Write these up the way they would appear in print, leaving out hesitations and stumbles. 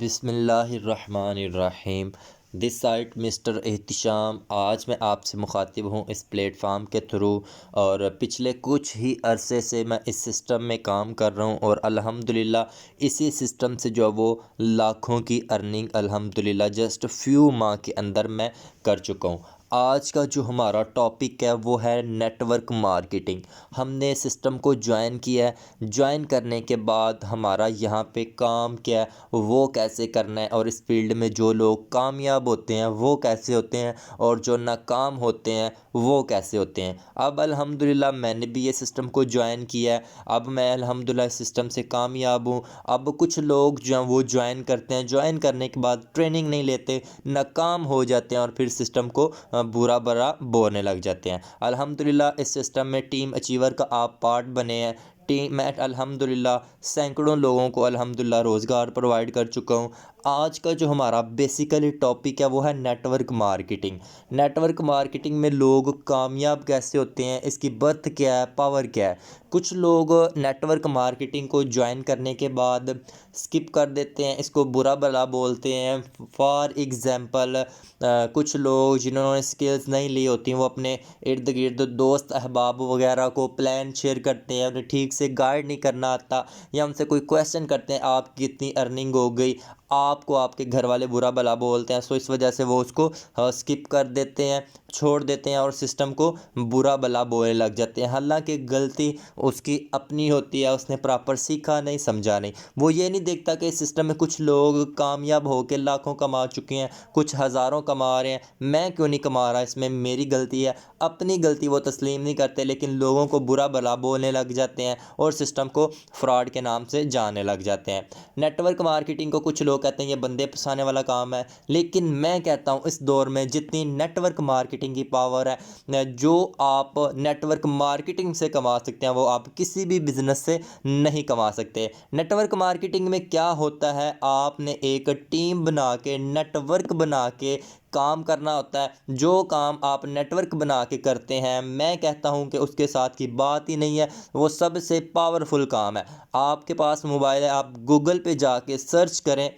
बिस्मिल्लाहिर्रहमानिर्रहीम। This site mister Ehtisham. आज मैं आपसे मुखातिब हूँ इस प्लेटफार्म के थ्रू। और पिछले कुछ ही अरसे से मैं इस सिस्टम में काम कर रहा हूँ और अल्हम्दुलिल्लाह इसी सिस्टम से जो वो लाखों की अर्निंग अल्हम्दुलिल्लाह जस्ट फ्यू माह के अंदर मैं कर चुका हूँ। आज का जो हमारा टॉपिक है वो है नेटवर्क मार्केटिंग। हमने सिस्टम को ज्वाइन किया है। ज्वाइन करने के बाद हमारा यहाँ पे काम क्या है, वो कैसे करना है, और इस फील्ड में जो लोग कामयाब होते हैं वो कैसे होते हैं और जो नाकाम होते हैं वो कैसे होते हैं। अब अल्हम्दुलिल्लाह मैंने भी ये सिस्टम को ज्वाइन किया है। अब मैं अल्हम्दुलिल्लाह इस सिस्टम से कामयाब हूँ। अब कुछ लोग जो हैं वो ज्वाइन करते हैं, ज्वाइन करने के बाद ट्रेनिंग नहीं लेते, नाकाम हो जाते हैं और फिर सिस्टम को बुरा भला बोलने लग जाते हैं। अल्हम्दुलिल्लाह इस सिस्टम में टीम अचीवर का आप पार्ट बने हैं। टीम मैं अल्हम्दुलिल्लाह सैकड़ों लोगों को अल्हम्दुलिल्लाह रोज़गार प्रोवाइड कर चुका हूँ। आज का जो हमारा बेसिकली टॉपिक है वो है नेटवर्क मार्केटिंग। नेटवर्क मार्केटिंग में लोग कामयाब कैसे होते हैं, इसकी बर्थ क्या है, पावर क्या है। कुछ लोग नेटवर्क मार्केटिंग को ज्वाइन करने के बाद स्किप कर देते हैं, इसको बुरा भला बोलते हैं। फॉर एग्ज़ाम्पल कुछ लोग जिन्होंने स्किल्स नहीं ली होती वो अपने इर्द गिर्द दोस्त अहबाब वगैरह को प्लान शेयर करते हैं, उन्हें ठीक से गाइड नहीं करना आता, या उनसे कोई क्वेश्चन करते हैं आपकी कितनी अर्निंग हो गई, आपको आपके घर वाले बुरा भला बोलते हैं। सो इस वजह से वो उसको स्किप कर देते हैं, छोड़ देते हैं और सिस्टम को बुरा भला बोलने लग जाते हैं। हालांकि गलती उसकी अपनी होती है, उसने प्रॉपर सीखा नहीं, समझा नहीं। वो ये नहीं देखता कि इस सिस्टम में कुछ लोग कामयाब होकर लाखों कमा चुके हैं, कुछ हज़ारों कमा रहे हैं, मैं क्यों नहीं कमा रहा, इसमें मेरी गलती है। अपनी गलती वो तस्लीम नहीं करते, लेकिन लोगों को बुरा भला बोलने लग जाते हैं और सिस्टम को फ्रॉड के नाम से जाने लग जाते हैं। नेटवर्क मार्केटिंग को कुछ लोग कहते हैं ये बंदे फंसाने वाला काम है, लेकिन मैं कहता हूँ इस दौर में जितनी नेटवर्क मार्केटिंग की पावर है, जो आप नेटवर्क मार्केटिंग से कमा सकते हैं वो आप किसी भी बिजनेस से नहीं कमा सकते। नेटवर्क मार्केटिंग में क्या होता है, आपने एक टीम बना के, नेटवर्क बना के काम करना होता है। जो काम आप नेटवर्क बना के करते हैं, मैं कहता हूं कि उसके साथ की बात ही नहीं है, वो सबसे पावरफुल काम है। आपके पास मोबाइल है, आप गूगल पे जाके सर्च करें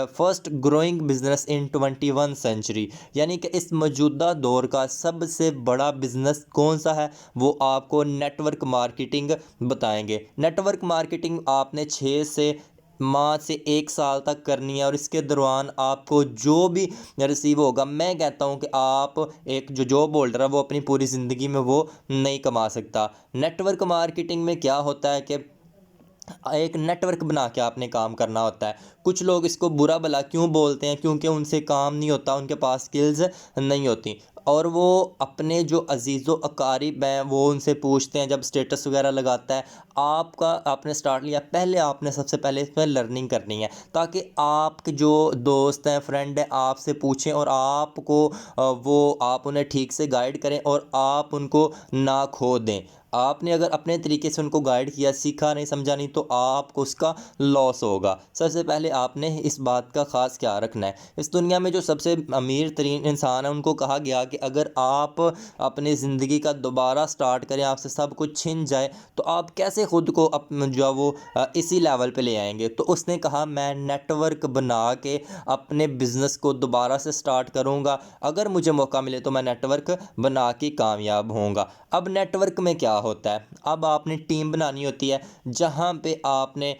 first growing business in 21 century, यानी कि इस मौजूदा दौर का सबसे बड़ा बिजनेस कौन सा है, वो आपको नेटवर्क मार्केटिंग बताएंगे। नेटवर्क मार्केटिंग आपने 6 से माह से 1 साल तक करनी है और इसके दौरान आपको जो भी रिसीव होगा, मैं कहता हूं कि आप एक जो जॉब होल्डर है वो अपनी पूरी ज़िंदगी में वो नहीं कमा सकता। नेटवर्क मार्केटिंग में क्या होता है कि एक नेटवर्क बना के आपने काम करना होता है। कुछ लोग इसको बुरा भला क्यों बोलते हैं, क्योंकि उनसे काम नहीं होता, उनके पास स्किल्स नहीं होती, और वो अपने जो अजीज़ो अकारिब हैं वो उनसे पूछते हैं। जब स्टेटस वगैरह लगाता है, आपका आपने स्टार्ट लिया, पहले आपने सबसे पहले इसमें लर्निंग करनी है, ताकि आपके जो दोस्त हैं, फ्रेंड हैं, आपसे पूछें और आपको वो आप उन्हें ठीक से गाइड करें और आप उनको ना खो दें। आपने अगर अपने तरीके से उनको गाइड किया, सीखा नहीं, समझा नहीं, तो आपको उसका लॉस होगा। सबसे पहले आपने इस बात का ख़ास ख्याल रखना है। इस दुनिया में जो सबसे अमीर तरीन इंसान है उनको कहा गया कि अगर आप अपनी ज़िंदगी का दोबारा स्टार्ट करें, आपसे सब कुछ छिन जाए, तो आप कैसे ख़ुद को जो है वो इसी लेवल पे ले आएंगे। तो उसने कहा मैं नेटवर्क बना के अपने बिज़नेस को दोबारा से स्टार्ट करूँगा, अगर मुझे मौका मिले तो मैं नेटवर्क बना के कामयाब होऊंगा। अब नेटवर्क में क्या होता है, अब आपने टीम बनानी होती है जहाँ पे आपने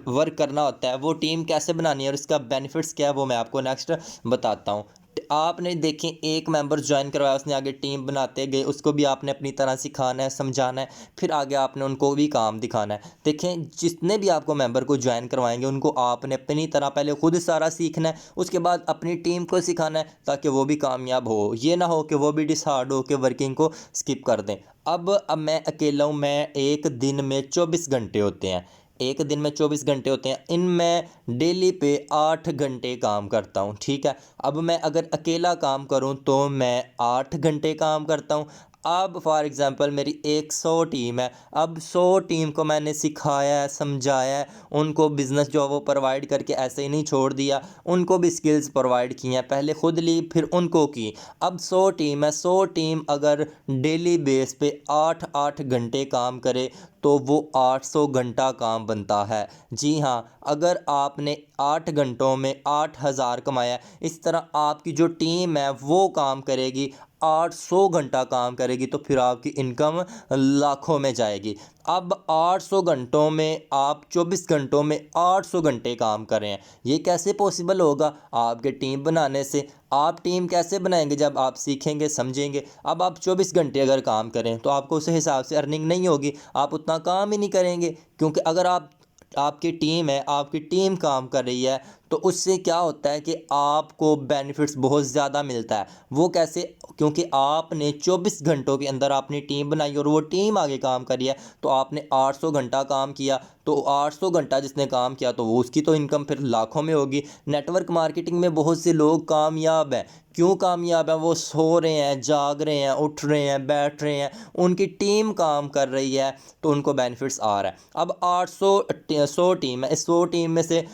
वर्क करना होता है। वो टीम कैसे बनानी है और इसका बेनिफिट्स क्या है वो मैं आपको नेक्स्ट बताता हूँ। आपने देखें एक मेंबर ज्वाइन करवाया, उसने आगे टीम बनाते गए, उसको भी आपने अपनी तरह सिखाना है, समझाना है, फिर आगे आपने उनको भी काम दिखाना है। देखें जितने भी आपको मेंबर को ज्वाइन करवाएंगे उनको आपने अपनी तरह पहले खुद सारा सीखना है, उसके बाद अपनी टीम को सिखाना है ताकि वो भी कामयाब हो। ये ना हो कि वो भी डिसहार्ड हो के वर्किंग को स्किप कर दें। अब मैं अकेला हूँ, मैं एक दिन में 24 घंटे होते हैं, एक दिन में 24 घंटे होते हैं, इनमें डेली पे 8 घंटे काम करता हूँ, ठीक है। अब मैं अगर अकेला काम करूँ तो मैं 8 घंटे काम करता हूँ। अब फॉर एग्ज़ाम्पल मेरी 100 टीम है, अब 100 टीम को मैंने सिखाया है, समझाया है, उनको बिज़नेस जो है वो प्रोवाइड करके ऐसे ही नहीं छोड़ दिया, उनको भी स्किल्स प्रोवाइड की हैं, पहले खुद ली फिर उनको की। अब 100 टीम है, 100 टीम अगर डेली बेस पे 8-8 घंटे काम करे तो वो 800 घंटा काम बनता है। जी हाँ, अगर आपने 8 घंटों में 8,000 कमाया, इस तरह आपकी जो टीम है वो काम करेगी, 800 घंटा काम करेगी, तो फिर आपकी इनकम लाखों में जाएगी। अब 800 घंटों में आप 24 घंटों में 800 घंटे काम कर रहे हैं, ये कैसे पॉसिबल होगा? आपके टीम बनाने से। आप टीम कैसे बनाएंगे? जब आप सीखेंगे, समझेंगे। अब आप 24 घंटे अगर काम करें तो आपको उस हिसाब से अर्निंग नहीं होगी, आप उतना काम ही नहीं करेंगे। क्योंकि अगर आपकी टीम है, आपकी टीम काम कर रही है, तो उससे क्या होता है कि आपको बेनिफिट्स बहुत ज़्यादा मिलता है। वो कैसे? क्योंकि आपने 24 घंटों के अंदर अपनी टीम बनाई और वो टीम आगे काम करी है, तो आपने 800 घंटा काम किया, तो 800 घंटा जिसने काम किया तो वो उसकी तो इनकम फिर लाखों में होगी। नेटवर्क मार्केटिंग में बहुत से लोग कामयाब हैं। क्यों कामयाब हैं? वो सो रहे हैं, जाग रहे हैं, उठ रहे हैं, बैठ रहे हैं, उनकी टीम काम कर रही है, तो उनको बेनिफिट्स आ रहा है। अब 100 टीम है, इस 100 टीम में से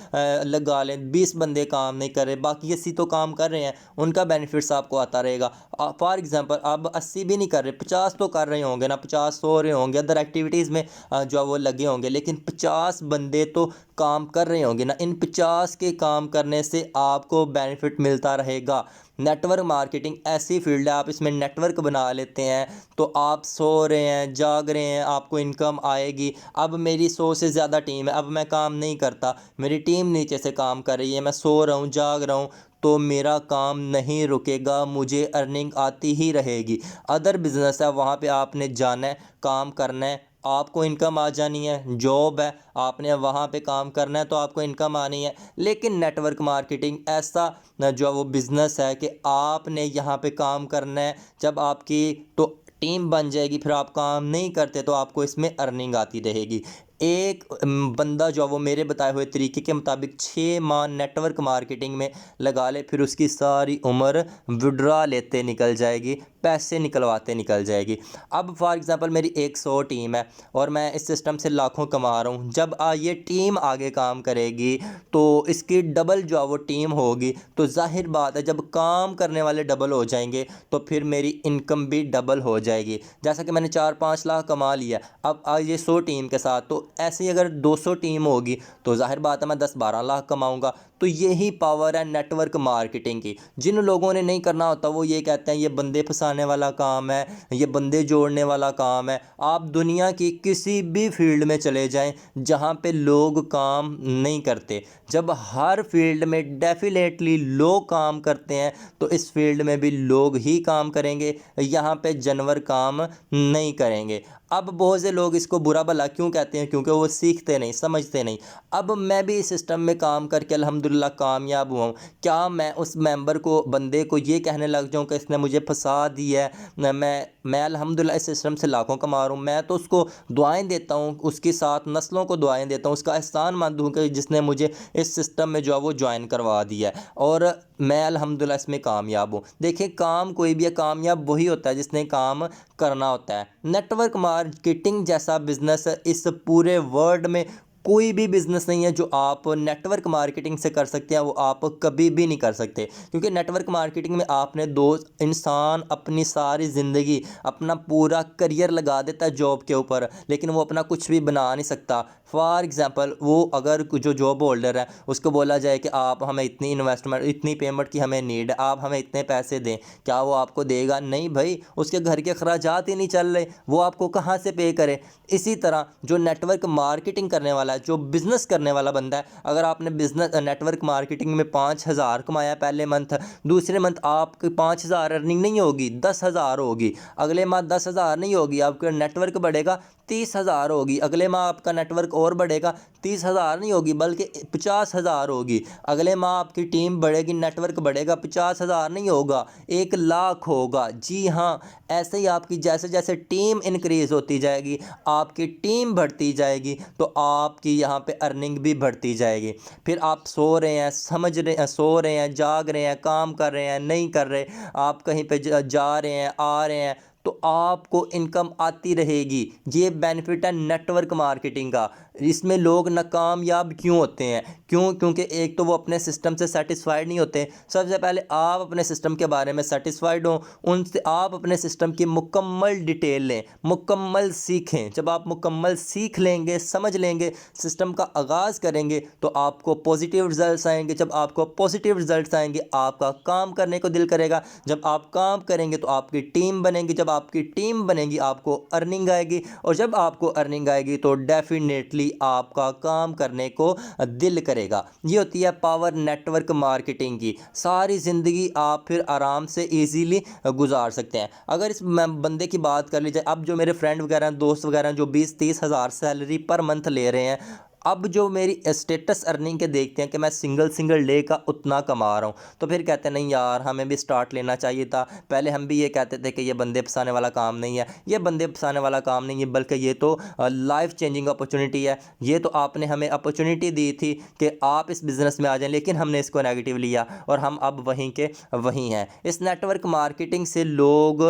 लगा लें 20 बंदे काम नहीं कर रहे, बाकी 80 तो काम कर रहे हैं, उनका बेनिफिट्स आपको आता रहेगा। फॉर एग्जांपल अब 80 भी नहीं कर रहे, 50 तो कर रहे होंगे ना, 50 सो रहे होंगे, अदर एक्टिविटीज़ में जो वो लगे होंगे, लेकिन 50 बंदे तो काम कर रहे होंगे ना। इन 50 के काम करने से आपको बेनिफिट मिलता रहेगा। नेटवर्क मार्केटिंग ऐसी फील्ड है, आप इसमें नेटवर्क बना लेते हैं तो आप सो रहे हैं, जाग रहे हैं, आपको इनकम आएगी। अब मेरी 100 से ज़्यादा टीम है, अब मैं काम नहीं करता, मेरी टीम नीचे से काम कर रही है, मैं सो रहा हूँ, जाग रहा हूँ, तो मेरा काम नहीं रुकेगा, मुझे अर्निंग आती ही रहेगी। अदर बिजनेस है, वहाँ पे आपने जाना है, काम करना है, आपको इनकम आ जानी है। जॉब है, आपने वहाँ पे काम करना है तो आपको इनकम आनी है। लेकिन नेटवर्क मार्केटिंग ऐसा जो वो बिज़नेस है कि आपने यहाँ पे काम करना है, जब आपकी तो टीम बन जाएगी, फिर आप काम नहीं करते तो आपको इसमें अर्निंग आती रहेगी। एक बंदा जो वो मेरे बताए हुए तरीके के मुताबिक 6 माह नेटवर्क मार्केटिंग में लगा ले, फिर उसकी सारी उम्र विड्रा लेते निकल जाएगी, पैसे निकलवाते निकल जाएगी। अब फॉर एग्ज़ाम्पल मेरी 100 टीम है और मैं इस सिस्टम से लाखों कमा रहा हूँ। जब ये टीम आगे काम करेगी तो इसकी डबल जो वो टीम होगी, तो जाहिर बात है जब काम करने वाले डबल हो जाएंगे तो फिर मेरी इनकम भी डबल हो जाएगी। जैसा कि मैंने 4-5 लाख कमा लिया, अब ये 100 टीम के साथ, तो ऐसे ही अगर 200 टीम होगी तो जाहिर बात है मैं 10-12 लाख कमाऊंगा। तो यही पावर है नेटवर्क मार्केटिंग की। जिन लोगों ने नहीं करना होता वो ये कहते हैं ये बंदे फंसाने वाला काम है, ये बंदे जोड़ने वाला काम है। आप दुनिया की किसी भी फील्ड में चले जाएं जहां पे लोग काम नहीं करते, जब हर फील्ड में डेफिनेटली लोग काम करते हैं तो इस फील्ड में भी लोग ही काम करेंगे, यहाँ पे जानवर काम नहीं करेंगे। अब बहुत से लोग इसको बुरा भला क्यों कहते हैं? क्योंकि वो सीखते नहीं, समझते नहीं। अब मैं भी इस सिस्टम में काम करके अल्हम्दुलिल्लाह कामयाब हुआ हूँ। क्या मैं उस मेंबर को, बंदे को ये कहने लग जाऊँ कि इसने मुझे फंसा दिया है? मैं अल्हम्दुलिल्लाह इस सिस्टम से लाखों कमा रहा हूँ। मैं तो उसको दुआएं देता हूँ, उसके साथ नस्लों को दुआएं देता हूँ, उसका एहसान मानता हूँ कि जिसने मुझे इस सिस्टम में जो है वो ज्वाइन करवा दिया है, और मैं अल्हम्दुलिल्लाह इसमें कामयाब हूँ। देखिए, काम कोई भी है, कामयाब वही होता है जिसने काम करना होता है। नेटवर्क मार्केटिंग जैसा बिजनेस इस पूरे वर्ल्ड में कोई भी बिज़नेस नहीं है जो आप नेटवर्क मार्केटिंग से कर सकते हैं, वो आप कभी भी नहीं कर सकते। क्योंकि नेटवर्क मार्केटिंग में आपने दो इंसान अपनी सारी ज़िंदगी, अपना पूरा करियर लगा देता है जॉब के ऊपर, लेकिन वो अपना कुछ भी बना नहीं सकता। फॉर एग्ज़ाम्पल, वो अगर जो जॉब होल्डर है उसको बोला जाए कि आप हमें इतनी इन्वेस्टमेंट, इतनी पेमेंट की हमें नीड है, आप हमें इतने पैसे दें, क्या वो आपको देगा? नहीं भाई, उसके घर के खर्चात ही नहीं चल रहे, वो आपको कहाँ से पे करे? इसी तरह जो नेटवर्क मार्केटिंग करने वाला है, जो बिज़नेस करने वाला बंदा है, अगर आपने बिज़नेस नेटवर्क मार्केटिंग में 5,000 कमाया पहले मंथ, दूसरे मंथ आपकी 5,000 अर्निंग नहीं होगी, 10,000 होगी, अगले माह 10,000 नहीं होगी, आपका नेटवर्क बढ़ेगा 30,000 होगी, अगले माह आपका नेटवर्क और बढ़ेगा 30,000 नहीं होगी बल्कि 50,000 होगी, अगले माह आपकी टीम बढ़ेगी, नेटवर्क बढ़ेगा, 50,000 नहीं होगा, 1,00,000 होगा। जी हाँ, ऐसे ही आपकी जैसे जैसे टीम इंक्रीज़ होती जाएगी, आपकी टीम बढ़ती जाएगी, तो आपकी यहाँ पे अर्निंग भी बढ़ती जाएगी। फिर आप सो रहे हैं, समझ रहे हैं, सो रहे हैं, जाग रहे हैं, काम कर रहे हैं, नहीं कर रहे, आप कहीं पे जा रहे हैं, आ रहे हैं, तो आपको इनकम आती रहेगी। ये बेनिफिट है नेटवर्क मार्केटिंग का। इसमें लोग नाकामयाब क्यों होते हैं? क्योंकि एक तो वो अपने सिस्टम से सेटिस्फाइड नहीं होते। सबसे पहले आप अपने सिस्टम के बारे में सेटिस्फाइड हो, उनसे आप अपने सिस्टम की मुकम्मल डिटेल लें, मुकम्मल सीखें। जब आप मुकम्मल सीख लेंगे, समझ लेंगे, सिस्टम का आगाज़ करेंगे तो आपको पॉजिटिव रिजल्ट्स आएंगे। जब आपको पॉजिटिव रिजल्ट्स आएंगे आपका काम करने को दिल करेगा। जब आप काम करेंगे तो आपकी टीम बनेगी। जब आपकी टीम बनेगी आपको अर्निंग आएगी, और जब आपको अर्निंग आएगी तो डेफिनेटली आपका काम करने को दिल करेगा। ये होती है पावर नेटवर्क मार्केटिंग की। सारी ज़िंदगी आप फिर आराम से इजीली गुजार सकते हैं। अगर इस बंदे की बात कर ली जाए, अब जो मेरे फ्रेंड वगैरह दोस्त वगैरह जो 20-30 हज़ार सैलरी पर मंथ ले रहे हैं, अब जो मेरी स्टेटस अर्निंग के देखते हैं कि मैं सिंगल डे का उतना कमा रहा हूँ, तो फिर कहते हैं नहीं यार हमें भी स्टार्ट लेना चाहिए था। पहले हम भी ये कहते थे कि ये बंदे फंसाने वाला काम नहीं है, ये बंदे फंसाने वाला काम नहीं है, बल्कि ये तो लाइफ चेंजिंग अपॉर्चुनिटी है। ये तो आपने हमें अपॉर्चुनिटी दी थी कि आप इस बिज़नेस में आ जाएं, लेकिन हमने इसको नेगेटिव लिया और हम अब वहीं के वहीं हैं। इस नेटवर्क मार्केटिंग से लोग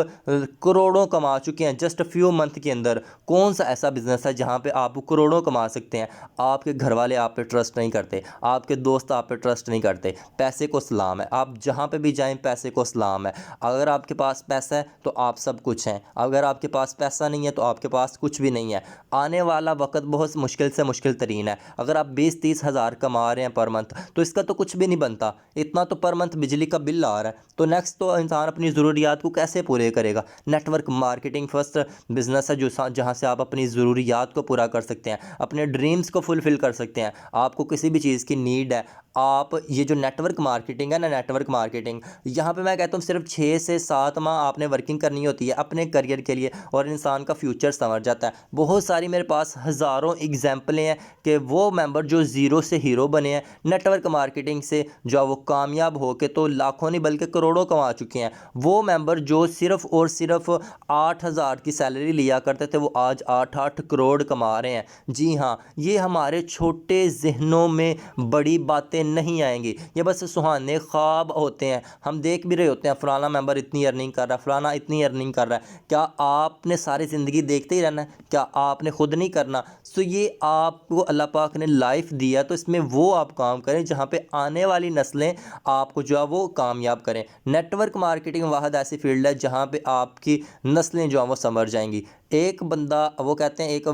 करोड़ों कमा चुके हैं जस्ट फ्यू मंथ के अंदर। कौन सा ऐसा बिज़नेस है जहाँ पे आप करोड़ों कमा सकते हैं? आपके घर वाले आप पे ट्रस्ट नहीं करते, आपके दोस्त आप पे ट्रस्ट नहीं करते। पैसे को सलाम है, आप जहाँ पे भी जाएं पैसे को सलाम है। अगर आपके पास पैसा है तो आप सब कुछ हैं, अगर आपके पास पैसा नहीं है तो आपके पास कुछ भी नहीं है। आने वाला वक्त बहुत मुश्किल से मुश्किल तरीन है। अगर आप 20-30 हज़ार कमा रहे हैं पर मंथ तो इसका तो कुछ भी नहीं बनता। इतना तो पर मंथ बिजली का बिल आ रहा है, तो नेक्स्ट तो इंसान अपनी ज़रूरियात को कैसे पूरे करेगा? नेटवर्क मार्केटिंग फर्स्ट बिजनेस है जो जहाँ से आप अपनी ज़रूरियात को पूरा कर सकते हैं, अपने ड्रीम्स को फुलफ़िल कर सकते हैं। आपको किसी भी चीज़ की नीड है, आप ये जो नेटवर्क मार्केटिंग है ना, नेटवर्क मार्केटिंग यहाँ पे मैं कहता हूँ सिर्फ 6 से 7 माह आपने वर्किंग करनी होती है अपने करियर के लिए, और इंसान का फ्यूचर संवर जाता है। बहुत सारी मेरे पास हज़ारों एग्जाम्पलें हैं कि वो मेंबर जो ज़ीरो से हीरो बने हैं नेटवर्क मार्केटिंग से, जो वो कामयाब हो के तो लाखों नहीं बल्कि करोड़ों कमा चुके हैं। वो मेंबर जो सिर्फ और सिर्फ 8,000 की सैलरी लिया करते थे वो आज 8-8 करोड़ कमा रहे हैं। जी हाँ, ये हमारे छोटे जहनों में बड़ी बातें नहीं आएंगी, ये बस सुहाने ख्वाब होते हैं। हम देख भी रहे होते हैं फलाना मेंबर इतनी अर्निंग कर रहा है, फलाना इतनी अर्निंग कर रहा है। क्या आपने सारी ज़िंदगी देखते ही रहना है? क्या आपने खुद नहीं करना? तो ये आपको अल्लाह पाक ने लाइफ दिया तो इसमें वो आप काम करें जहाँ पे आने वाली नस्लें आपको जो है वो कामयाब करें। नेटवर्क मार्केटिंग वाहद ऐसी फील्ड है जहाँ पे आपकी नस्लें जो हैं वो संवर जाएंगी। एक बंदा, वो कहते हैं एक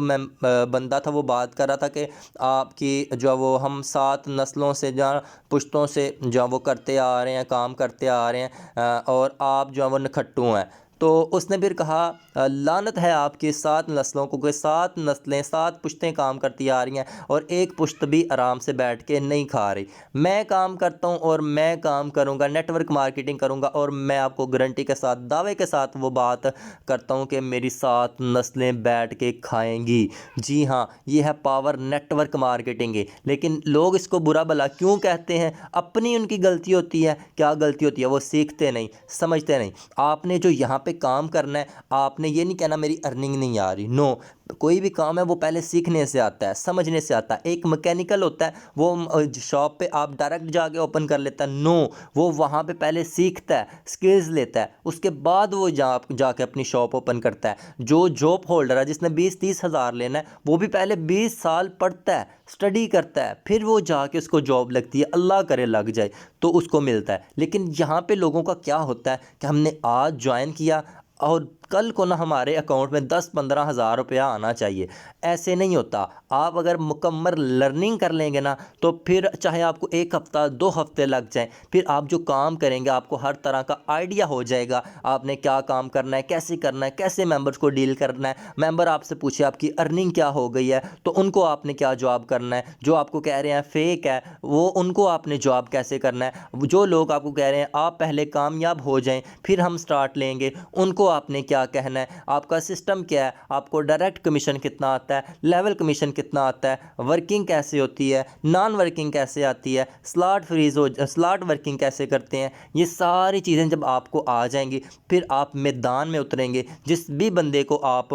बंदा था, वो बात कर रहा था कि आपकी जो वो हम 7 नस्लों से जहाँ पुश्तों से जो वो करते आ रहे हैं, काम करते आ रहे हैं, और आप जो है वो नखट्टू हैं। तो उसने फिर कहा लानत है आपकी 7 नस्लों को कि 7 नस्लें 7 पुश्तें काम करती आ रही हैं और एक पुश्त भी आराम से बैठ के नहीं खा रही। मैं काम करता हूं और मैं काम करूंगा, नेटवर्क मार्केटिंग करूंगा, और मैं आपको गारंटी के साथ, दावे के साथ वो बात करता हूं कि मेरी 7 नस्लें बैठ के खाएंगी। जी हाँ, ये है पावर नेटवर्क मार्केटिंग की। लेकिन लोग इसको बुरा भला क्यों कहते हैं? अपनी उनकी गलती होती है। क्या गलती होती है? वो सीखते नहीं, समझते नहीं। आपने जो यहाँ पे काम करना है, आपने ये नहीं कहना मेरी अर्निंग नहीं आ रही। नो, कोई भी काम है वो पहले सीखने से आता है, समझने से आता है। एक मैकेनिकल होता है, वो शॉप पे आप डायरेक्ट जाके ओपन कर लेता है? नो, वो वहाँ पे पहले सीखता है, स्किल्स लेता है, उसके बाद वो जाके अपनी शॉप ओपन करता है। जो जॉब होल्डर है जिसने 20-30 हज़ार लेना है, वो भी पहले 20 साल पढ़ता है, स्टडी करता है, फिर वो जाके उसको जॉब लगती है। अल्लाह करे लग जाए तो उसको मिलता है। लेकिन यहाँ पे लोगों का क्या होता है कि हमने आज ज्वाइन किया और कल को ना हमारे अकाउंट में 10-15 हज़ार रुपया आना चाहिए। ऐसे नहीं होता। आप अगर मुकम्मल लर्निंग कर लेंगे ना तो फिर चाहे आपको 1 हफ़्ता 2 हफ़्ते लग जाए, फिर आप जो काम करेंगे आपको हर तरह का आइडिया हो जाएगा। आपने क्या काम करना है, कैसे करना है, कैसे मेंबर्स को डील करना है। मेंबर आपसे पूछे आपकी अर्निंग क्या हो गई है तो उनको आपने क्या जवाब करना है। जो आपको कह रहे हैं फेक है वो उनको आपने जवाब कैसे करना है। जो लोग आपको कह रहे हैं आप पहले कामयाब हो जाएं फिर हम स्टार्ट लेंगे, उनको आपने क्या कहना है। आपका सिस्टम क्या है, आपको डायरेक्ट कमीशन कितना आता है, लेवल कमीशन कितना आता है, वर्किंग कैसे होती है, नॉन वर्किंग कैसे आती है, स्लॉट वर्किंग कैसे करते हैं। ये सारी चीज़ें जब आपको आ जाएंगी फिर आप मैदान में उतरेंगे। जिस भी बंदे को आप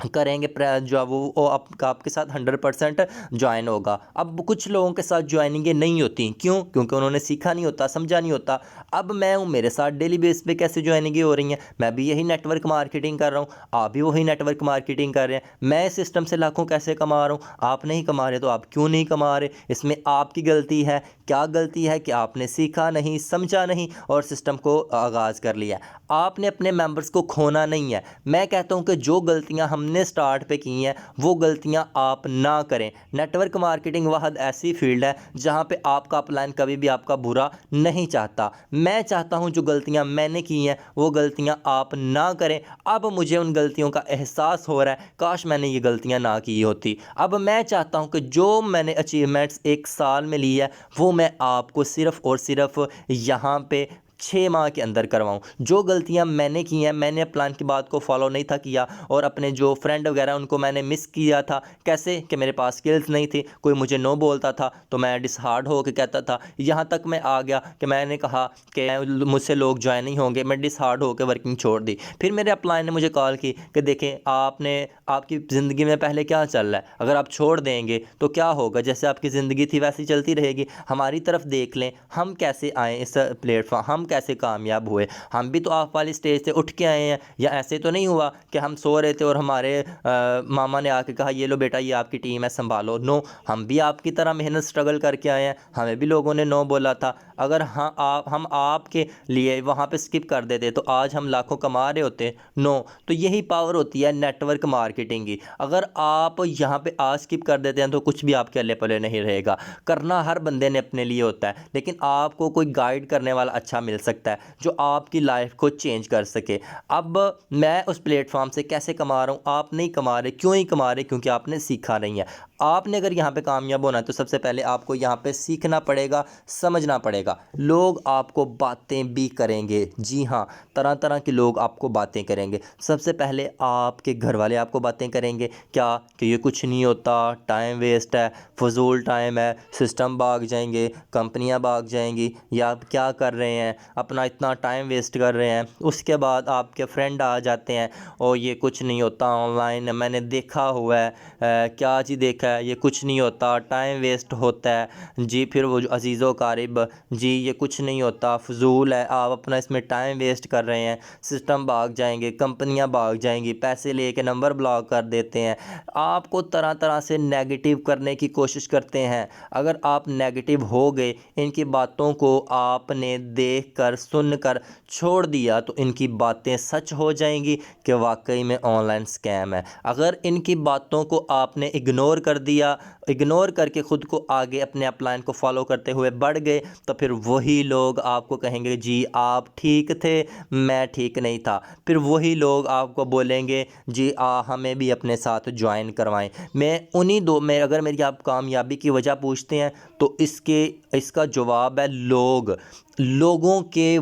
करेंगे जो है वो आपके साथ 100% ज्वाइन होगा। अब कुछ लोगों के साथ ज्वाइनिंगें नहीं होती, क्यों? क्योंकि उन्होंने सीखा नहीं होता, समझा नहीं होता। अब मैं हूँ, मेरे साथ डेली बेस पे कैसे ज्वाइनिंगें हो रही हैं, मैं भी यही नेटवर्क मार्केटिंग कर रहा हूँ, आप भी वही नेटवर्क मार्केटिंग कर रहे हैं। मैं इस सिस्टम से लाखों कैसे कमा रहा हूँ, आप नहीं कमा रहे, तो आप क्यों नहीं कमा रहे? इसमें आपकी गलती है। क्या गलती है? कि आपने सीखा नहीं, समझा नहीं और सिस्टम को आगाज़ कर लिया। आपने अपने मेंबर्स को खोना नहीं है। मैं कहता हूं कि जो गलतियां हमने स्टार्ट पे की हैं वो गलतियां आप ना करें। नेटवर्क मार्केटिंग वह ऐसी फील्ड है जहां पे आपका अपलाइन कभी भी आपका बुरा नहीं चाहता। मैं चाहता हूं जो गलतियां मैंने की हैं वो गलतियां आप ना करें। अब मुझे उन गलतियों का एहसास हो रहा है, काश मैंने ये गलतियां ना की होती। अब मैं चाहता हूं कि जो मैंने अचीवमेंट्स एक साल में ली है वो मैं आपको सिर्फ़ और सिर्फ यहाँ पे 6 माह के अंदर करवाऊँ। जो गलतियाँ मैंने की हैं, मैंने प्लान की बात को फॉलो नहीं था किया और अपने जो फ्रेंड वगैरह उनको मैंने मिस किया था। कैसे? कि मेरे पास स्किल्स नहीं थी, कोई मुझे नो बोलता था तो मैं डिसहार्ड हो के कहता था। यहाँ तक मैं आ गया कि मैंने कहा कि मुझसे लोग ज्वाइन नहीं होंगे, मैं डिसहार्ड होकर वर्किंग छोड़ दी। फिर मेरे अपलाइन ने मुझे कॉल की कि देखें आपने, आपकी ज़िंदगी में पहले क्या चल रहा है, अगर आप छोड़ देंगे तो क्या होगा? जैसे आपकी ज़िंदगी थी वैसी चलती रहेगी। हमारी तरफ देख लें, हम कैसे आए इस प्लेटफॉर्म, हम कैसे कामयाब हुए। हम भी तो आप वाली स्टेज से उठ के आए हैं, या ऐसे तो नहीं हुआ कि हम सो रहे थे और हमारे मामा ने आके कहा ये लो बेटा ये आपकी टीम है संभालो। नो, हम भी आपकी तरह मेहनत स्ट्रगल करके आए हैं, हमें भी लोगों ने नो बोला था। अगर हाँ हम आपके लिए वहाँ पे स्किप कर देते तो आज हम लाखों कमा रहे होते। नो, तो यही पावर होती है नेटवर्क मार्केटिंग की। अगर आप यहाँ पे आज स्किप कर देते हैं तो कुछ भी आपके अल्ले पल्ले नहीं रहेगा। करना हर बंदे ने अपने लिए होता है, लेकिन आपको कोई गाइड करने वाला अच्छा मिल सकता है जो आपकी लाइफ को चेंज कर सके। अब मैं उस प्लेटफॉर्म से कैसे कमा रहा हूँ, आप नहीं कमा रहे। क्यों नहीं कमा रहे? क्योंकि आपने सीखा नहीं है। आपने अगर यहाँ पे कामयाब होना है तो सबसे पहले आपको यहाँ पे सीखना पड़ेगा, समझना पड़ेगा। लोग आपको बातें भी करेंगे, जी हाँ, तरह तरह के लोग आपको बातें करेंगे। सबसे पहले आपके घर वाले आपको बातें करेंगे, क्या? कि ये कुछ नहीं होता, टाइम वेस्ट है, फजूल टाइम है, सिस्टम भाग जाएंगे, कंपनियां भाग जाएंगी, या आप क्या कर रहे हैं, अपना इतना टाइम वेस्ट कर रहे हैं। उसके बाद आपके फ्रेंड आ जाते हैं, और ये कुछ नहीं होता, ऑनलाइन मैंने देखा हुआ है, क्या जी देखा है, ये कुछ नहीं होता, टाइम वेस्ट होता है जी। फिर वो जो अजीज़ो कारिब, जी ये कुछ नहीं होता, फजूल है, आप अपना इसमें टाइम वेस्ट कर रहे हैं, सिस्टम भाग जाएंगे, कंपनियां भाग जाएंगी, पैसे लेके नंबर ब्लॉक कर देते हैं। आपको तरह तरह से नेगेटिव करने की कोशिश करते हैं। अगर आप नेगेटिव हो गए, इनकी बातों को आपने देख कर सुन कर छोड़ दिया तो इनकी बातें सच हो जाएंगी कि वाकई में ऑनलाइन स्कैम है। अगर इनकी बातों को आपने इग्नोर कर दिया, इग्नोर करके ख़ुद को आगे अपने अपलाइन को फॉलो करते हुए बढ़ गए, तो फिर वही लोग आपको कहेंगे जी आप ठीक थे, मैं ठीक नहीं था। फिर वही लोग आपको बोलेंगे जी हमें भी अपने साथ ज्वाइन करवाएं। मैं उन्हीं दो में, अगर मेरी आप कामयाबी की वजह पूछते हैं तो इसका जवाब है लोगों की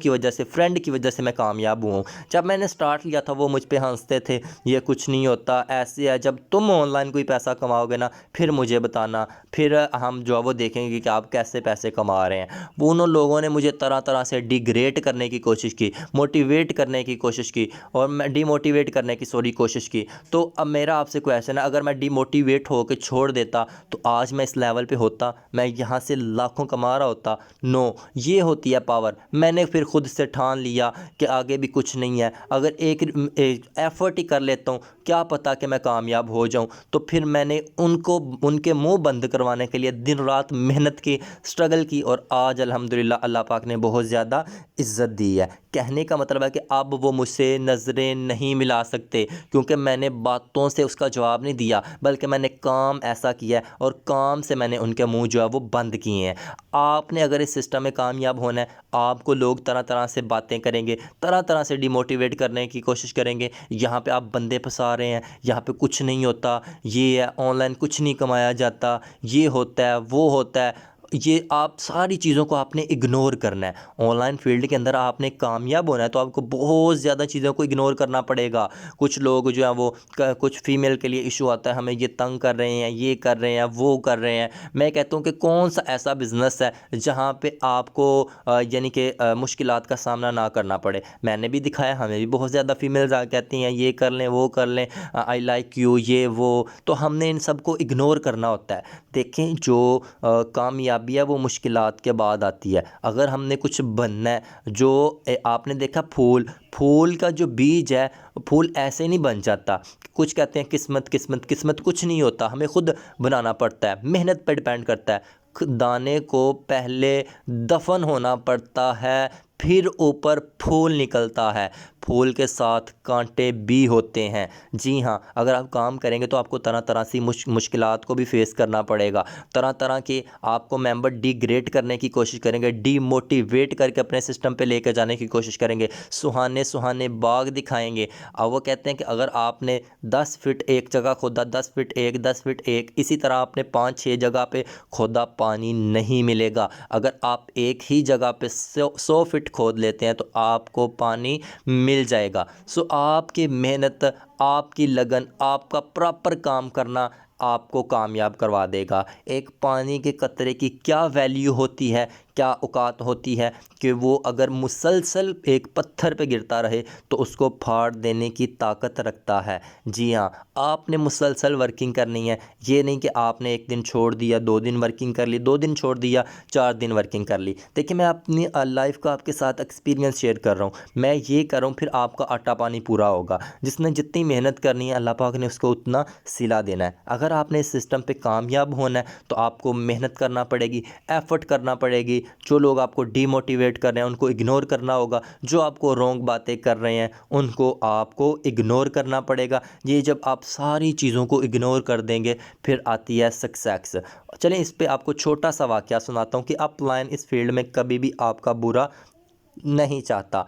वजह से, फ्रेंड की वजह से मैं कामयाब हूँ। जब मैंने स्टार्ट लिया था वो मुझ पे हंसते थे, ये कुछ नहीं होता, ऐसे है। जब तुम ऑनलाइन कोई पैसा कमाओगे ना फिर मुझे बताना, फिर हम जो है वो देखेंगे कि आप कैसे पैसे कमा रहे हैं। वो उन लोगों ने मुझे तरह तरह से डिग्रेड करने की कोशिश की, मोटिवेट करने की कोशिश की, और मैं डिमोटिवेट करने की कोशिश की। तो अब मेरा आपसे क्वेश्चन है, अगर मैं डिमोटिवेट होकर छोड़ देता तो आज मैं इस लेवल पे होता, मैं यहाँ से लाखों कमा रहा होता? नो, ये होती है पावर। मैंने फिर खुद से ठान लिया कि आगे भी कुछ नहीं है, अगर एक एफ़र्ट ही कर लेता हूँ, क्या पता कि मैं कामयाब हो जाऊँ। तो फिर मैंने उनके मुंह बंद करवाने के लिए दिन रात मेहनत की, स्ट्रगल की, और आज अल्हम्दुलिल्लाह अल्लाह पाक ने बहुत ज़्यादा इज़्ज़त दी है। कहने का मतलब है कि अब वो मुझसे नज़रें नहीं मिला सकते, क्योंकि मैंने बातों से उसका जवाब नहीं दिया, बल्कि मैंने काम ऐसा किया है और काम से मैंने उनके मुंह जो है वो बंद किए हैं। आपने अगर इस सिस्टम में कामयाब होना है, आपको लोग तरह तरह से बातें करेंगे, तरह तरह से डिमोटिवेट करने की कोशिश करेंगे। यहाँ पे आप बंदे फंसा रहे हैं, यहाँ पे कुछ नहीं होता, ये है ऑनलाइन कुछ नहीं कमाया जाता, ये होता है वो होता है। ये आप सारी चीज़ों को आपने इग्नोर करना है। ऑनलाइन फील्ड के अंदर आपने कामयाब होना है तो आपको बहुत ज़्यादा चीज़ों को इग्नोर करना पड़ेगा। कुछ लोग जो हैं वो कुछ फ़ीमेल के लिए इशू आता है, हमें ये तंग कर रहे हैं, ये कर रहे हैं, वो कर रहे हैं। मैं कहता हूँ कि कौन सा ऐसा बिज़नेस है जहाँ पे आपको यानी कि मुश्किलात का सामना ना करना पड़े। मैंने भी दिखाया, हमें भी बहुत ज़्यादा फीमेल्स कहती हैं ये कर लें, वो कर लें, आई लाइक यू, ये वो। तो हमने इन सब को इग्नोर करना होता है। देखें, जो कामयाबी है वो मुश्किलात के बाद आती है। अगर हमने कुछ बनना है, जो आपने देखा फूल, फूल का जो बीज है, फूल ऐसे नहीं बन जाता। कुछ कहते हैं किस्मत किस्मत, किस्मत कुछ नहीं होता, हमें खुद बनाना पड़ता है, मेहनत पर डिपेंड करता है। दाने को पहले दफन होना पड़ता है, फिर ऊपर फूल निकलता है। फूल के साथ कांटे भी होते हैं। जी हाँ, अगर आप काम करेंगे तो आपको तरह तरह सी मुश्किलात को भी फेस करना पड़ेगा। तरह तरह के आपको मेंबर डिग्रेड करने की कोशिश करेंगे, डीमोटिवेट करके अपने सिस्टम पे लेकर जाने की कोशिश करेंगे, सुहाने सुहाने बाग दिखाएंगे। अब वो कहते हैं कि अगर आपने 10 फीट एक जगह खोदा, 10 फीट एक, 10 फीट एक, इसी तरह आपने 5-6 जगह पे खोदा, पानी नहीं मिलेगा। अगर आप एक ही जगह पे 100 फीट खोद लेते हैं तो आपको पानी मिल जाएगा। सो आपकी मेहनत, आपकी लगन, आपका प्रॉपर काम करना आपको कामयाब करवा देगा। एक पानी के कतरे की क्या वैल्यू होती है, क्या औकात होती है कि वो अगर मुसलसल एक पत्थर पे गिरता रहे तो उसको फाड़ देने की ताकत रखता है। जी हाँ, आपने मुसलसल वर्किंग करनी है। ये नहीं कि आपने एक दिन छोड़ दिया, 2 दिन वर्किंग कर ली, 2 दिन छोड़ दिया, 4 दिन वर्किंग कर ली। देखिए, मैं अपनी लाइफ का आपके साथ एक्सपीरियंस शेयर कर रहा हूँ। मैं ये कर रहा हूँ, फिर आपका आटा पानी पूरा होगा। जिसने जितनी मेहनत करनी है, अल्लाह पाक ने उसको उतना सिला देना है। अगर आपने इस सिस्टम पे कामयाब होना है तो आपको मेहनत करना पड़ेगी, एफर्ट करना पड़ेगी। जो लोग आपको डीमोटिवेट कर रहे हैं उनको इग्नोर करना होगा, जो आपको रॉन्ग बातें कर रहे हैं उनको आपको इग्नोर करना पड़ेगा। ये जब आप सारी चीज़ों को इग्नोर कर देंगे फिर आती है सक्सेस। चलें, इस पे आपको छोटा सा वाकया सुनाता हूँ कि अपलाइन इस फील्ड में कभी भी आपका बुरा नहीं चाहता।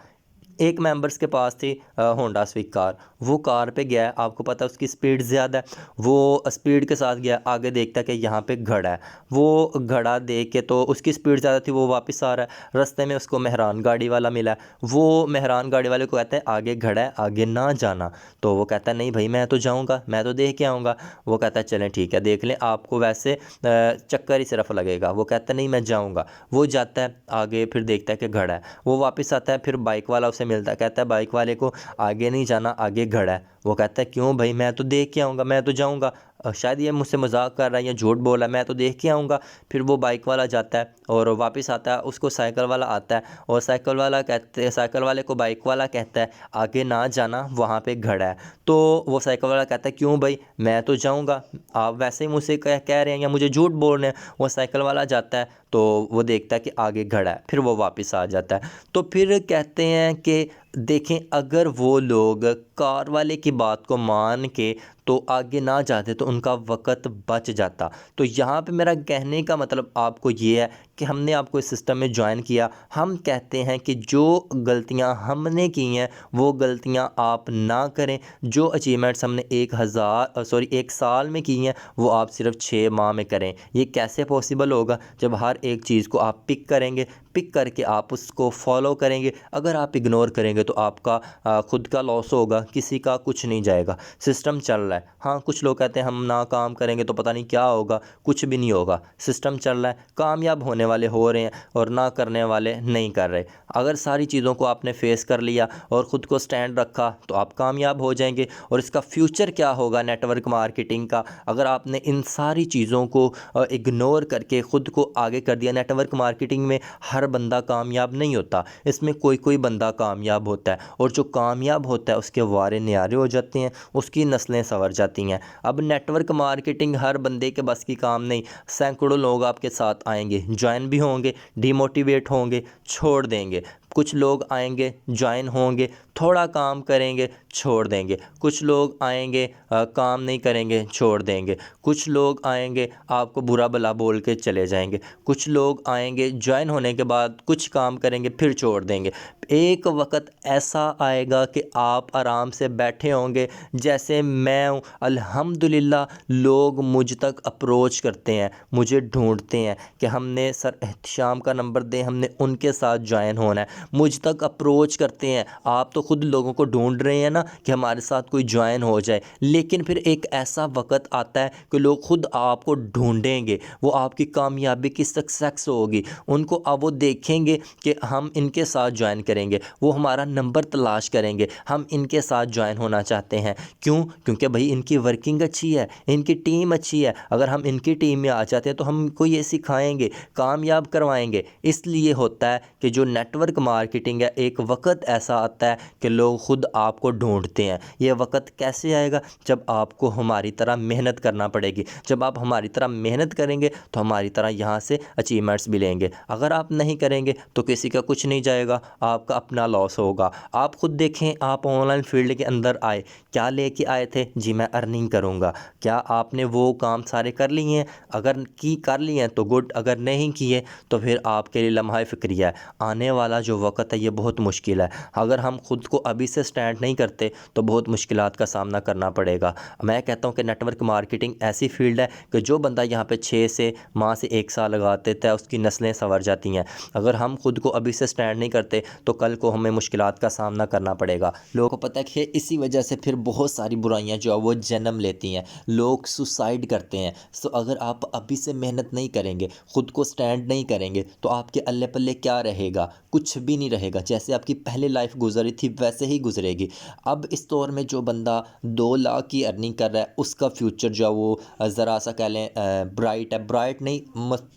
एक मेंबर्स के पास थी होंडा स्विक कार। वो कार पे गया है, आपको पता है उसकी स्पीड ज़्यादा है, वो स्पीड के साथ गया, आगे देखता है कि यहाँ पे घड़ा है। वो घड़ा देख के, तो उसकी स्पीड ज़्यादा थी, वो वापस आ रहा है। रास्ते में उसको मेहरान गाड़ी वाला मिला है। वो मेहरान गाड़ी वाले को कहता है आगे घड़ा है, आगे ना जाना। तो वो कहता है नहीं भाई, मैं तो जाऊँगा, मैं तो देख के आऊँगा। वो कहता है चलें ठीक है, देख लें, आपको वैसे चक्कर ही सिर्फ लगेगा। वो कहता है नहीं, मैं जाऊँगा। वो जाता है आगे, फिर देखता है कि घड़ा है। वो वापस आता है, फिर बाइक वाला उसे मिलता है, कहता है बाइक वाले को आगे नहीं जाना, आगे घड़ा है। वो कहता है क्यों भाई, मैं तो देख के आऊँगा, मैं तो जाऊँगा। शायद ये मुझसे मजाक कर रहा है या झूठ बोल रहा है, मैं तो देख के आऊँगा। फिर वो बाइक वाला जाता है और वापस आता है, उसको साइकिल वाला आता है और साइकिल वाले को बाइक वाला कहता है आगे ना जाना, वहाँ पे घड़ा है। तो वो साइकिल वाला कहता है क्यों भाई, मैं तो जाऊँगा, आप वैसे ही मुझसे कह रहे हैं या मुझे झूठ बोल रहे हैं। वो साइकिल वाला जाता है तो वो देखता है कि आगे घड़ा है, फिर वो वापस आ जाता है। तो फिर कहते हैं कि देखें, अगर वो लोग कार वाले की बात को मान के तो आगे ना जाते तो उनका वक़्त बच जाता। तो यहाँ पे मेरा कहने का मतलब आपको ये है कि हमने आपको इस सिस्टम में जॉइन किया, हम कहते हैं कि जो गलतियाँ हमने की हैं वो गलतियाँ आप ना करें। जो अचीवमेंट्स हमने 1 साल में की हैं वो आप सिर्फ 6 माह में करें। ये कैसे पॉसिबल होगा? जब हर एक चीज़ को आप पिक करेंगे, पिक करके आप उसको फॉलो करेंगे। अगर आप इग्नोर करेंगे तो आपका खुद का लॉस होगा, किसी का कुछ नहीं जाएगा। सिस्टम चल रहा है। हाँ, कुछ लोग कहते हैं हम ना काम करेंगे तो पता नहीं क्या होगा, कुछ भी नहीं होगा। सिस्टम चल रहा है, कामयाब होने वाले हो रहे हैं और ना करने वाले नहीं कर रहे। अगर सारी चीज़ों को आपने फेस कर लिया और ख़ुद को स्टैंड रखा तो आप कामयाब हो जाएंगे। और इसका फ्यूचर क्या होगा नेटवर्क मार्केटिंग का, अगर आपने इन सारी चीज़ों को इग्नोर करके ख़ुद को आगे कर दिया। नेटवर्क मार्केटिंग में हर बंदा कामयाब नहीं होता, इसमें कोई कोई बंदा कामयाब होता है और जो कामयाब होता है उसके वारे न्यारे हो जाते हैं, उसकी नस्लें संवर जाती हैं। अब नेटवर्क मार्केटिंग हर बंदे के बस की काम नहीं। सैकड़ों लोग आपके साथ आएंगे, ज्वाइन भी होंगे, डिमोटिवेट होंगे, छोड़ देंगे। कुछ लोग आएंगे, ज्वाइन होंगे, थोड़ा काम करेंगे, छोड़ देंगे। कुछ लोग आएंगे, काम नहीं करेंगे, छोड़ देंगे। कुछ लोग आएंगे, आपको बुरा भला बोल के चले जाएंगे। कुछ लोग आएंगे, ज्वाइन होने के बाद कुछ काम करेंगे, फिर छोड़ देंगे। एक वक्त ऐसा आएगा कि आप आराम से बैठे होंगे जैसे मैं हूँ, अल्हम्दुलिल्लाह लोग मुझ तक अप्रोच करते हैं, मुझे ढूंढते हैं कि हमने सर एहतिशाम का नंबर दें, हमने उनके साथ ज्वाइन होना है। मुझ तक अप्रोच करते हैं। आप तो खुद लोगों को ढूंढ रहे हैं ना कि हमारे साथ कोई ज्वाइन हो जाए, लेकिन फिर एक ऐसा वक्त आता है कि लोग खुद आपको ढूंढेंगे, वो आपकी कामयाबी की सक्सेस होगी, उनको अब वो देखेंगे कि हम इनके साथ ज्वाइन करेंगे, वो हमारा नंबर तलाश करेंगे, हम इनके साथ ज्वाइन होना चाहते हैं। क्यों? क्योंकि भाई इनकी वर्किंग अच्छी है, इनकी टीम अच्छी है। अगर हम इनकी टीम में आ जाते हैं तो हम इनको ये सिखाएंगे, कामयाब करवाएंगे। इसलिए होता है कि जो नेटवर्क मार्केटिंग है, एक वक्त ऐसा आता है कि लोग खुद आपको ढूंढते हैं। ये वक्त कैसे आएगा? जब आपको हमारी तरह मेहनत करना पड़ेगी। जब आप हमारी तरह मेहनत करेंगे तो हमारी तरह यहाँ से अचीवमेंट्स मिलेंगे। अगर आप नहीं करेंगे तो किसी का कुछ नहीं जाएगा, आपका अपना लॉस होगा। आप खुद देखें, आप ऑनलाइन फील्ड के अंदर आए, क्या लेके आए थे? जी मैं अर्निंग करूँगा। क्या आपने वो काम सारे कर लिए हैं? अगर कर लिए हैं तो गुड, अगर नहीं किए तो फिर आपके लिए लम्हा फ़िक्रिया है। आने वाला जो वक्त है ये बहुत मुश्किल है। अगर हम खुद को अभी से स्टैंड नहीं करते तो बहुत मुश्किलात का सामना करना पड़ेगा। मैं कहता हूँ कि नेटवर्क मार्केटिंग ऐसी फील्ड है कि जो बंदा यहाँ पे 6 से माह से 1 साल लगा देता है, उसकी नस्लें संवर जाती हैं। अगर हम खुद को अभी से स्टैंड नहीं करते तो कल को हमें मुश्किलात का सामना करना पड़ेगा। लोगों को पता है कि इसी वजह से फिर बहुत सारी बुराइयां जो है वो जन्म लेती हैं, लोग सुसाइड करते हैं। सो अगर आप अभी से मेहनत नहीं करेंगे, खुद को स्टैंड नहीं करेंगे तो आपके अल्ले पल्ले क्या रहेगा? कुछ भी नहीं रहेगा। जैसे आपकी पहले लाइफ गुजरी थी वैसे ही गुजरेगी। अब इस दौर में जो बंदा 2 लाख की अर्निंग कर रहा है, उसका फ्यूचर जो है वो ज़रा सा कह लें ब्राइट है। ब्राइट नहीं,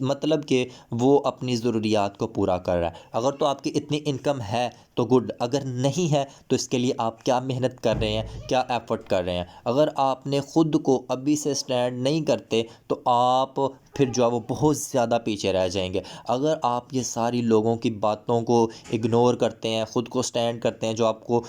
मतलब कि वो अपनी ज़रूरियात को पूरा कर रहा है। अगर तो आपकी इतनी इनकम है तो गुड, अगर नहीं है तो इसके लिए आप क्या मेहनत कर रहे हैं, क्या एफर्ट कर रहे हैं? अगर आपने ख़ुद को अभी से स्टैंड नहीं करते तो आप फिर जो है वो बहुत ज़्यादा पीछे रह जाएंगे। अगर आप ये सारी लोगों की बातों को इग्नोर करते हैं, ख़ुद को स्टैंड करते हैं, जो आपको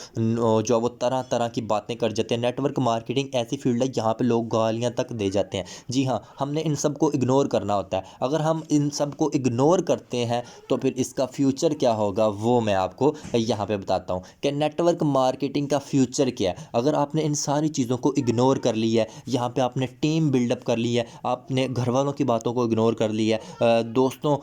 जो वो तरह तरह की बातें कर जाते हैं। नेटवर्क मार्केटिंग ऐसी फील्ड है यहाँ पे लोग गालियाँ तक दे जाते हैं। जी हाँ, हमने इन सब को इग्नोर करना होता है। अगर हम इन सब को इग्नोर करते हैं तो फिर इसका फ्यूचर क्या होगा वो मैं आपको यहाँ पे बताता हूँ कि नेटवर्क मार्केटिंग का फ्यूचर क्या है। अगर आपने इन सारी चीज़ों को इग्नोर कर लिया है, यहाँ पे आपने टीम बिल्डअप कर ली है, आपने घर वालों की बातों को इग्नोर कर लिया है, दोस्तों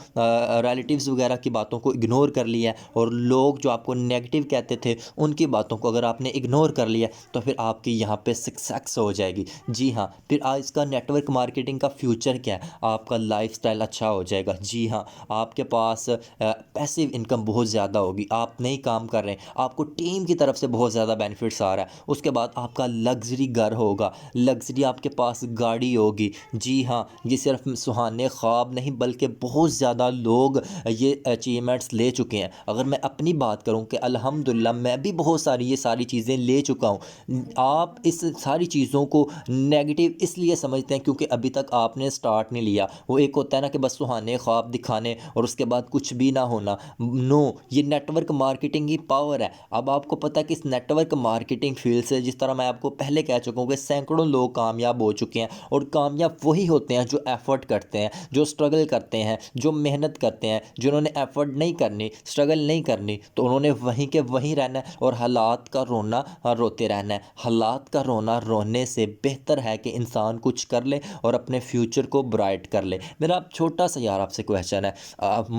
रिलेटिव्स वगैरह की बातों को इग्नोर कर लिया है, और लोग जो आपको नेगेटिव कहते थे उनकी बातों को अगर आपने इग्नोर कर लिया तो फिर आपकी यहाँ पे सक्सेस हो जाएगी। जी हाँ, फिर आज इसका नेटवर्क मार्केटिंग का फ्यूचर क्या है? आपका लाइफस्टाइल अच्छा हो जाएगा। जी हाँ, आपके पास पैसिव इनकम बहुत ज़्यादा होगी। आप नहीं काम कर रहे हैं, आपको टीम की तरफ से बहुत ज़्यादा बेनिफिट्स आ रहा है। उसके बाद आपका लग्जरी घर होगा, लग्जरी आपके पास गाड़ी होगी। जी हाँ, ये सिर्फ सुहाने ख्वाब नहीं बल्कि बहुत ज़्यादा लोग ये अचीवमेंट्स ले चुके हैं। अगर मैं अपनी बात करूं कि अल्हम्दुलिल्लाह मैं भी बहुत सारी ये सारी चीज़ें ले चुका हूं। आप इस सारी चीज़ों को नेगेटिव इसलिए समझते हैं क्योंकि अभी तक आपने स्टार्ट नहीं लिया। वो एक होता है ना कि बस सुहाने ख्वाब दिखाने और उसके बाद कुछ भी ना होना। नो, ये नेटवर्क मार्केटिंग की पावर है। अब आपको पता है कि इस नेटवर्क मार्केटिंग फील्ड से, जिस तरह मैं आपको पहले कह चुका हूँ कि सैकड़ों लोग कामयाब हो चुके हैं, और कामयाब वही होते हैं जो एफर्ट करते हैं, जो स्ट्रगल करते हैं, जो मेहनत करते हैं। जिन्होंने एफर्ट नहीं करनी, स्ट्रगल नहीं करनी, तो उन्होंने वहीं के वहीं रहना है और हालात का रोना रोते रहना है। हालात का रोना रोने से बेहतर है कि इंसान कुछ कर ले और अपने फ्यूचर को ब्राइट कर ले। मेरा छोटा सा यार आपसे क्वेश्चन है,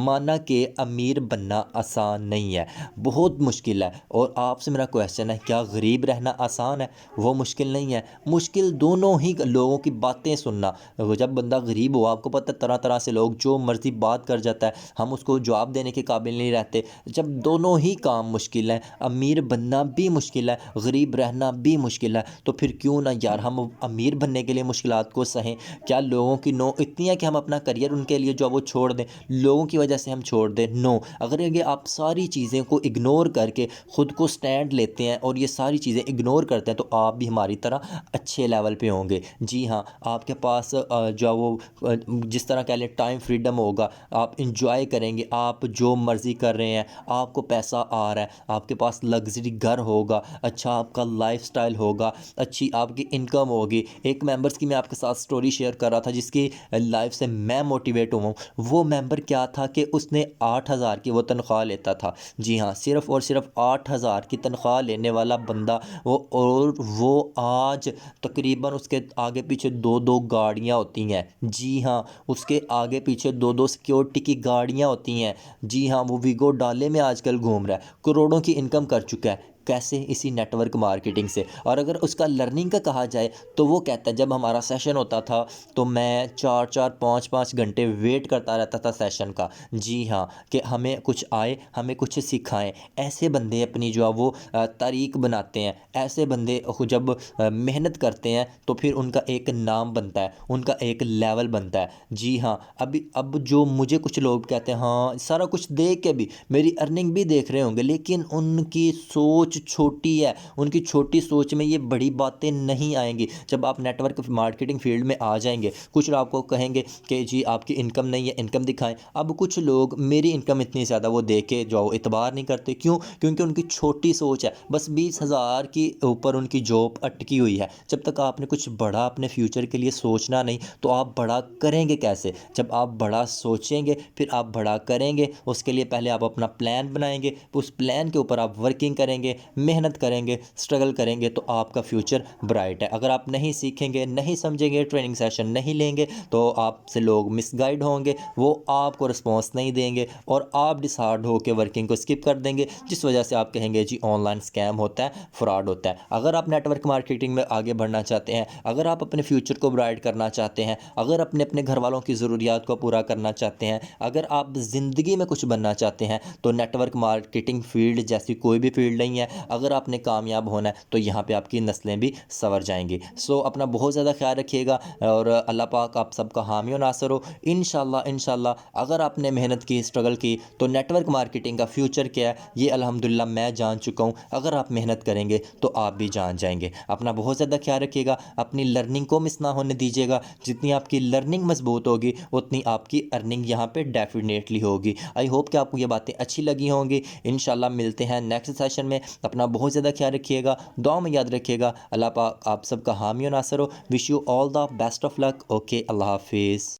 माना कि अमीर बनना आसान नहीं है, बहुत मुश्किल है, और आपसे मेरा क्वेश्चन है, क्या गरीब रहना आसान है? वो मुश्किल नहीं है। मुश्किल दोनों ही लोगों की बातें सुनना। जब बंदा गरीब हो, आपको पता है तरह तरह से लोग जो मर्ज़ी बात कर जाता है, हम उसको जवाब देने के काबिल नहीं रहते। जब दोनों ही काम मुश्किल हैं, अमीर बनना भी मुश्किल है, गरीब रहना भी मुश्किल है, तो फिर क्यों ना यार हम अमीर बनने के लिए मुश्किलात को सहें। क्या लोगों की नो इतनी है कि हम अपना करियर उनके लिए जो वो छोड़ दें, लोगों की वजह से हम छोड़ दें? नो। अगर ये आप सारी चीज़ें को इग्नोर करके ख़ुद को स्टैंड लेते हैं और ये सारी चीज़ें इग्नोर करते हैं तो आप भी हमारी तरह अच्छे लेवल पे होंगे। जी हाँ, आपके पास जो वो जिस तरह कह लें टाइम फ्रीडम होगा, आप इंजॉय करेंगे, आप जो मर्ज़ी कर रहे हैं, आपको पैसा आ रहा है, आपके पास लग्जरी घर होगा, अच्छा आपका लाइफस्टाइल होगा, अच्छी आपकी इनकम होगी। एक मेंबर्स की मैं आपके साथ स्टोरी शेयर कर रहा था जिसकी लाइफ से मैं मोटिवेट हुआ हूँ। वो मेंबर क्या था कि उसने 8,000 की वो तनख्वाह लेता था। जी हाँ, सिर्फ़ और सिर्फ 8,000 की तनख्वाह लेने वाला बंदा वो आज तकरीबन उसके आगे पीछे 2-2 गाड़ियाँ होती हैं। जी हाँ, उसके आगे पीछे 2-2 सिक्योरिटी की गाड़ियाँ होती हैं। जी हाँ, वो वीगो डाले में आजकल घूम रहा है, करोड़ों की इनकम कर चुका है। कैसे? इसी नेटवर्क मार्केटिंग से। और अगर उसका लर्निंग का कहा जाए तो वो कहता है जब हमारा सेशन होता था तो मैं 4-4 5-5 घंटे वेट करता रहता था सेशन का। जी हाँ, कि हमें कुछ आए, हमें कुछ सिखाएं। ऐसे बंदे अपनी जो है वो तारीख बनाते हैं। ऐसे बंदे जब मेहनत करते हैं तो फिर उनका एक नाम बनता है, उनका एक लेवल बनता है। जी हाँ, अभी अब जो मुझे कुछ लोग कहते हैं हाँ सारा कुछ देख के भी मेरी अर्निंग भी देख रहे होंगे, लेकिन उनकी सोच छोटी है। उनकी छोटी सोच में ये बड़ी बातें नहीं आएंगी। जब आप नेटवर्क मार्केटिंग फील्ड में आ जाएंगे, कुछ लोग आपको कहेंगे कि जी आपकी इनकम नहीं है, इनकम दिखाएं। अब कुछ लोग मेरी इनकम इतनी ज़्यादा वो देख के जो इतबार नहीं करते। क्यों? क्योंकि उनकी छोटी सोच है, बस 20,000 की ऊपर उनकी जॉब अटकी हुई है। जब तक आपने कुछ बड़ा अपने फ्यूचर के लिए सोचना नहीं तो आप बड़ा करेंगे कैसे? जब आप बड़ा सोचेंगे फिर आप बड़ा करेंगे। उसके लिए पहले आप अपना प्लान बनाएंगे, उस प्लान के ऊपर आप वर्किंग करेंगे, मेहनत करेंगे, स्ट्रगल करेंगे तो आपका फ्यूचर ब्राइट है। अगर आप नहीं सीखेंगे, नहीं समझेंगे, ट्रेनिंग सेशन नहीं लेंगे तो आपसे लोग मिसगाइड होंगे, वो आपको रिस्पॉन्स नहीं देंगे और आप डिसहार्ड होकर वर्किंग को स्किप कर देंगे, जिस वजह से आप कहेंगे जी ऑनलाइन स्कैम होता है, फ्रॉड होता है। अगर आप नेटवर्क मार्केटिंग में आगे बढ़ना चाहते हैं, अगर आप अपने फ्यूचर को ब्राइट करना चाहते हैं, अगर अपने अपने घर वालों की ज़रूरियात को पूरा करना चाहते हैं, अगर आप ज़िंदगी में कुछ बनना चाहते हैं तो नेटवर्क मार्केटिंग फील्ड जैसी कोई भी फील्ड नहीं है। अगर आपने कामयाब होना है तो यहाँ पे आपकी नस्लें भी संवर जाएंगी। सो अपना बहुत ज़्यादा ख्याल रखिएगा और अल्लाह पाक आप सबका हामी और नासर हो। इंशाल्लाह इंशाल्लाह अगर आपने मेहनत की, स्ट्रगल की तो नेटवर्क मार्केटिंग का फ्यूचर क्या है ये अल्हम्दुलिल्लाह मैं जान चुका हूँ। अगर आप मेहनत करेंगे तो आप भी जान जाएंगे। अपना बहुत ज़्यादा ख्याल रखिएगा, अपनी लर्निंग को मिस ना होने दीजिएगा। जितनी आपकी लर्निंग मजबूत होगी उतनी आपकी अर्निंग यहाँ पे डेफिनेटली होगी। आई होप कि आपको ये बातें अच्छी लगी होंगी। इंशाल्लाह मिलते हैं नेक्स्ट सेशन में। अपना बहुत ज़्यादा ख्याल रखिएगा, दुआ में याद रखिएगा। अल्लाह पाक आप सबका हामी और नासर हो। Wish you all the best of luck. Okay, अल्लाह हाफिज़।